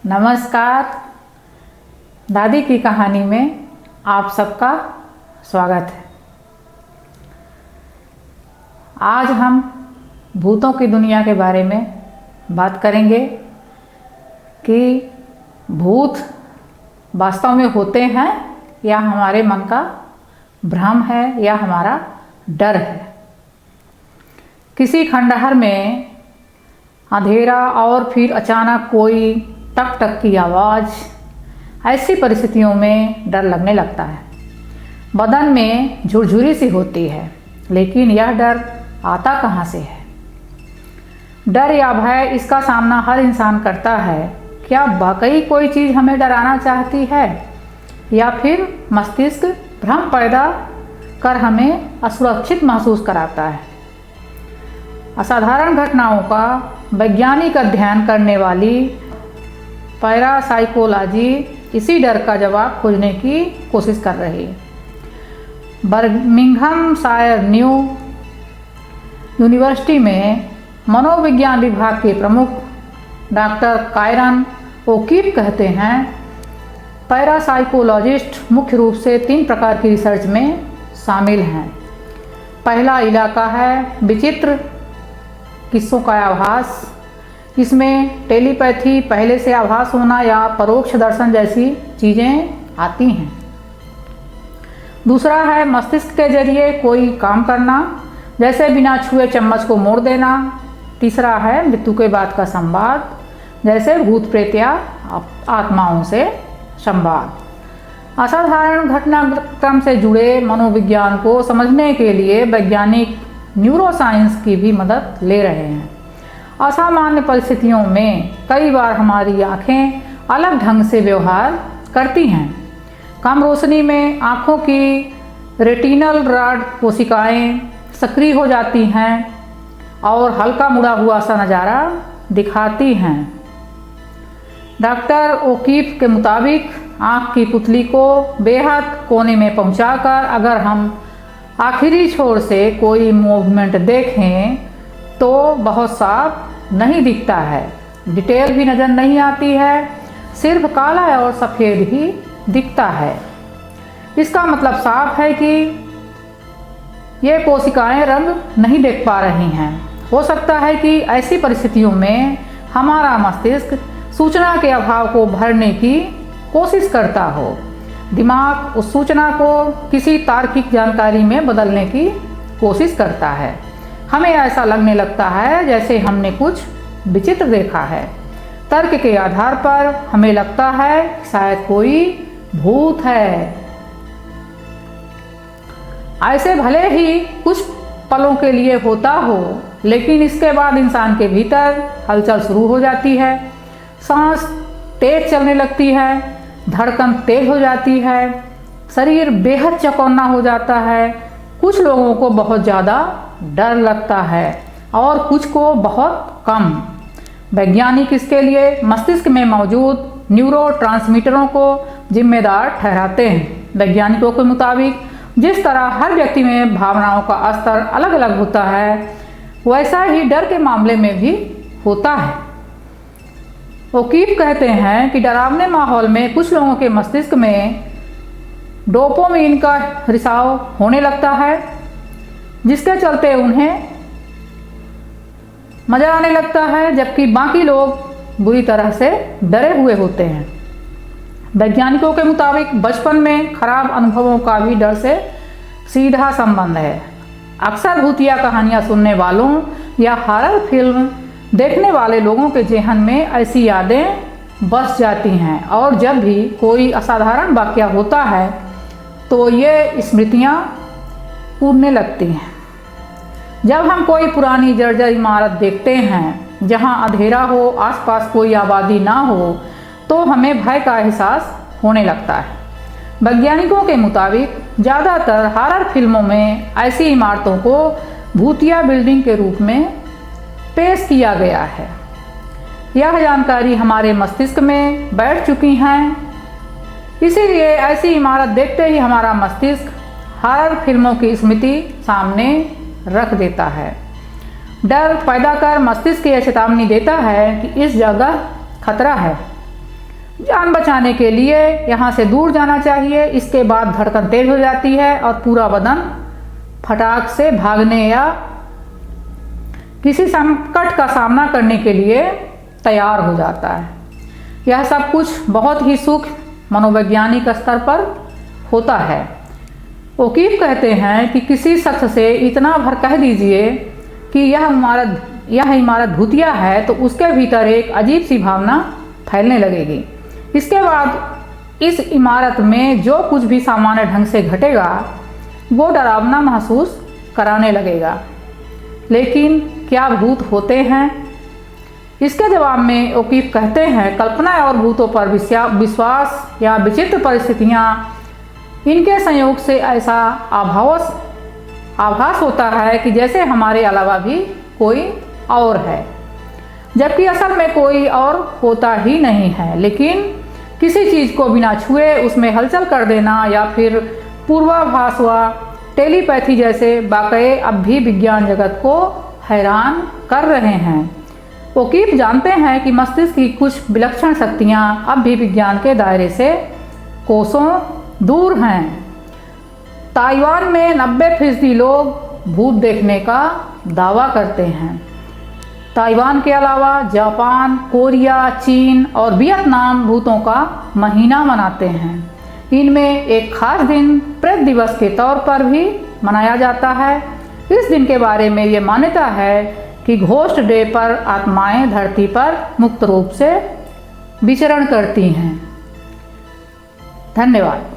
नमस्कार। दादी की कहानी में आप सबका स्वागत है। आज हम भूतों की दुनिया के बारे में बात करेंगे कि भूत वास्तव में होते हैं या हमारे मन का भ्रम है या हमारा डर है। किसी खंडहर में अंधेरा और फिर अचानक कोई टक टक की आवाज़, ऐसी परिस्थितियों में डर लगने लगता है। बदन में झुरझुरी सी होती है, लेकिन यह डर आता कहाँ से है? डर या भय, इसका सामना हर इंसान करता है। क्या वाकई कोई चीज़ हमें डराना चाहती है या फिर मस्तिष्क भ्रम पैदा कर हमें असुरक्षित महसूस कराता है? असाधारण घटनाओं का वैज्ञानिक अध्ययन करने वाली पैरासाइकोलॉजी इसी डर का जवाब खोजने की कोशिश कर रही है। बर्मिंघम शायर न्यू यूनिवर्सिटी में मनोविज्ञान विभाग के प्रमुख डॉक्टर कायरन ओकीफ कहते हैं, पैरासाइकोलॉजिस्ट मुख्य रूप से 3 प्रकार की रिसर्च में शामिल हैं। पहला इलाका है विचित्र किस्सों का आभास। इसमें टेलीपैथी, पहले से आभास होना या परोक्ष दर्शन जैसी चीज़ें आती हैं। दूसरा है मस्तिष्क के जरिए कोई काम करना, जैसे बिना छुए चम्मच को मोड़ देना। तीसरा है मृत्यु के बाद का संवाद, जैसे भूत प्रेत या आत्माओं से संवाद। असाधारण घटनाक्रम से जुड़े मनोविज्ञान को समझने के लिए वैज्ञानिक न्यूरोसाइंस की भी मदद ले रहे हैं। असामान्य परिस्थितियों में कई बार हमारी आँखें अलग ढंग से व्यवहार करती हैं। कम रोशनी में आँखों की रेटिनल रॉड कोशिकाएं सक्रिय हो जाती हैं और हल्का मुड़ा हुआ सा नज़ारा दिखाती हैं। डॉक्टर ओकीफ के मुताबिक आँख की पुतली को बेहद कोने में पहुंचाकर अगर हम आखिरी छोर से कोई मूवमेंट देखें तो बहुत साफ नहीं दिखता है, डिटेल भी नज़र नहीं आती है, सिर्फ काला और सफ़ेद ही दिखता है। इसका मतलब साफ है कि ये कोशिकाएं रंग नहीं देख पा रही हैं। हो सकता है कि ऐसी परिस्थितियों में हमारा मस्तिष्क सूचना के अभाव को भरने की कोशिश करता हो। दिमाग उस सूचना को किसी तार्किक जानकारी में बदलने की कोशिश करता है। हमें ऐसा लगने लगता है जैसे हमने कुछ विचित्र देखा है। तर्क के आधार पर हमें लगता है शायद कोई भूत है। ऐसे भले ही कुछ पलों के लिए होता हो, लेकिन इसके बाद इंसान के भीतर हलचल शुरू हो जाती है। सांस तेज चलने लगती है, धड़कन तेज हो जाती है, शरीर बेहद चौकन्ना हो जाता है। कुछ लोगों को बहुत ज़्यादा डर लगता है और कुछ को बहुत कम। वैज्ञानिक इसके लिए मस्तिष्क में मौजूद न्यूरोट्रांसमीटरों को जिम्मेदार ठहराते हैं। वैज्ञानिकों के मुताबिक जिस तरह हर व्यक्ति में भावनाओं का स्तर अलग अलग होता है, वैसा ही डर के मामले में भी होता है। ओकीफ कहते हैं कि डरावने माहौल में कुछ लोगों के मस्तिष्क में डोपामिन का रिसाव होने लगता है, जिसके चलते उन्हें मजा आने लगता है, जबकि बाकी लोग बुरी तरह से डरे हुए होते हैं। वैज्ञानिकों के मुताबिक बचपन में खराब अनुभवों का भी डर से सीधा संबंध है। अक्सर भूतिया कहानियाँ सुनने वालों या हॉरर फिल्म देखने वाले लोगों के जेहन में ऐसी यादें बस जाती हैं और जब भी कोई असाधारण वाक़या होता है तो ये स्मृतियाँ कूदने लगती हैं। जब हम कोई पुरानी जर्जर इमारत देखते हैं जहाँ अंधेरा हो, आसपास कोई आबादी ना हो, तो हमें भय का एहसास होने लगता है। वैज्ञानिकों के मुताबिक ज़्यादातर हॉरर फिल्मों में ऐसी इमारतों को भूतिया बिल्डिंग के रूप में पेश किया गया है। यह जानकारी हमारे मस्तिष्क में बैठ चुकी हैं, इसीलिए ऐसी इमारत देखते ही हमारा मस्तिष्क हॉरर फिल्मों की स्मृति सामने रख देता है। डर पैदा कर मस्तिष्क यह चेतावनी देता है कि इस जगह खतरा है। जान बचाने के लिए यहाँ से दूर जाना चाहिए। इसके बाद धड़कन तेज हो जाती है और पूरा बदन फटाक से भागने या किसी संकट का सामना करने के लिए तैयार हो जाता है। यह सब कुछ बहुत ही सूक्ष्म मनोवैज्ञानिक स्तर पर होता है। ओकीफ कहते हैं कि किसी शख्स से इतना भर कह दीजिए कि यह इमारत भूतिया है तो उसके भीतर एक अजीब सी भावना फैलने लगेगी। इसके बाद इस इमारत में जो कुछ भी सामान्य ढंग से घटेगा वो डरावना महसूस कराने लगेगा। लेकिन क्या भूत होते हैं? इसके जवाब में ओकीफ कहते हैं, कल्पना और भूतों पर विश्वास या विचित्र परिस्थितियाँ, इनके संयोग से ऐसा आभास होता है कि जैसे हमारे अलावा भी कोई और है, जबकि असल में कोई और होता ही नहीं है। लेकिन किसी चीज़ को बिना छुए उसमें हलचल कर देना या फिर पूर्वाभास व टेलीपैथी जैसे वाक़ये अब भी विज्ञान जगत को हैरान कर रहे हैं। ओकीफ जानते हैं कि मस्तिष्क की कुछ विलक्षण शक्तियाँ अब भी विज्ञान के दायरे से कोसों दूर हैं। ताइवान में 90% लोग भूत देखने का दावा करते हैं। ताइवान के अलावा जापान, कोरिया, चीन और वियतनाम भूतों का महीना मनाते हैं। इनमें एक खास दिन प्रेत दिवस के तौर पर भी मनाया जाता है। इस दिन के बारे में ये मान्यता है कि घोस्ट डे पर आत्माएं धरती पर मुक्त रूप से विचरण करती हैं। धन्यवाद।